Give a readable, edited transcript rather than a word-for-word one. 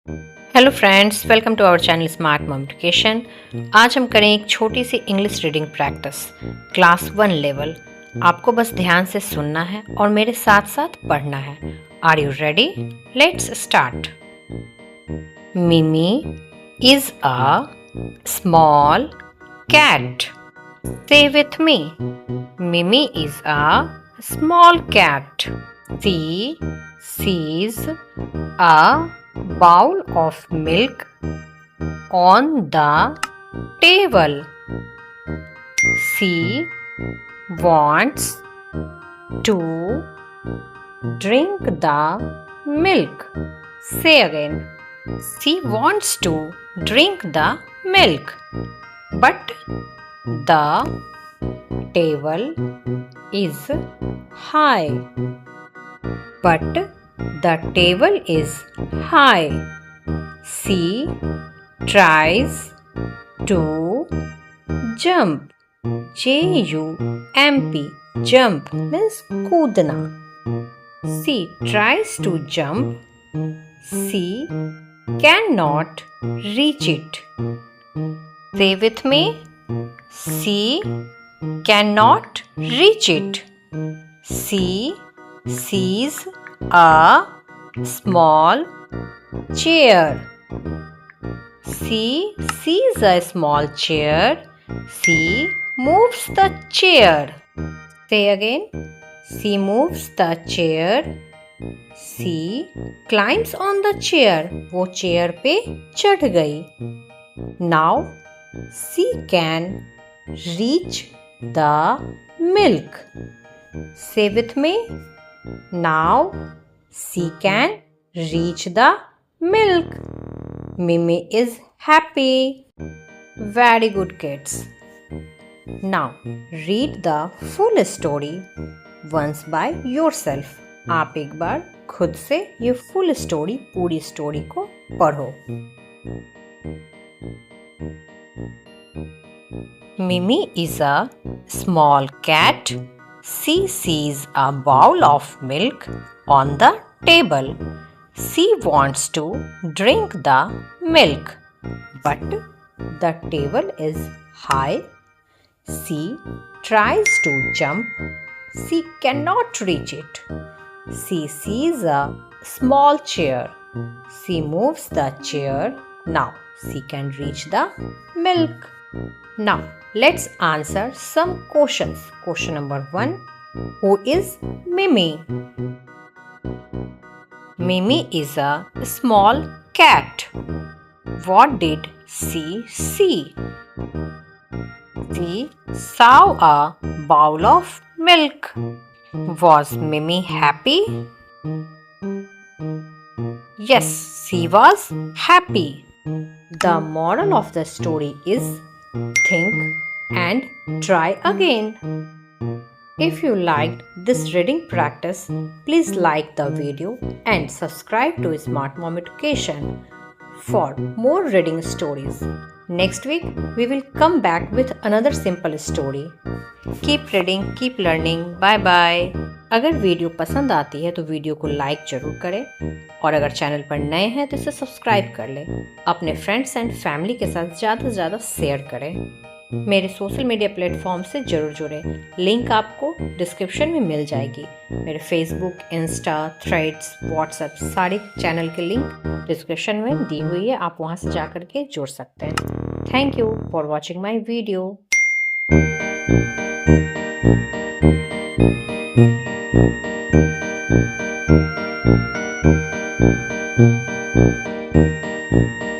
Hello friends, welcome to our channel smart mom education. आज हम करें एक छोटी सी English reading practice class 1 level. आपको बस ध्यान से सुनना है और मेरे साथ साथ पढ़ना है। Are you ready? Let's start. Mimi is a small cat. Say with me. Mimi is a small cat. She sees a bowl of milk on the table. She wants to drink the milk. Say again. She wants to drink the milk, but the table is high. But the table is high. She tries to jump. Jump. Jump means कूदना. She tries to jump. She cannot reach it. Say with me. She cannot reach it. She sees a small chair. She sees a small chair. She moves the chair. Say again. She moves the chair. She climbs on the chair. वो chair पे चढ़ गई. Now she can reach the milk. Say with me. Now she can reach the milk. Mimi is happy. Very good, kids. Now read the full story once by yourself. आप एक बार खुद से ये full story, पूरी story को पढ़ो. Mimi is a small cat. She sees a bowl of milk on the table. She wants to drink the milk, but the table is high. She tries to jump. She cannot reach it. She sees a small chair. She moves the chair. Now she can reach the milk. Now let's answer some questions. Question number 1. Who is Mimi? Mimi is a small cat. What did she see? She saw a bowl of milk. Was Mimi happy? Yes, she was happy. The moral of the story is think and try again. If you liked this reading practice, please like the video and subscribe to Smart Mom Education for more reading stories. Next week, we will come back with another simple story. Keep reading, keep learning. Bye bye. अगर video पसंद आती है तो video को like जरूर करें और अगर चैनल पर नए हैं तो इसे सब्सक्राइब कर लें. अपने फ्रेंड्स एंड फैमिली के साथ ज़्यादा से ज़्यादा शेयर करें. मेरे सोशल मीडिया प्लेटफॉर्म से जरूर जुड़ें. लिंक आपको डिस्क्रिप्शन में मिल जाएगी. मेरे फेसबुक, इंस्टा, थ्रेड्स, व्हाट्सएप सारे चैनल के लिंक डिस्क्रिप्शन में दी हुई है. आप वहाँ से जा कर के जुड़ सकते हैं. Thank you for watching my video. Thank you.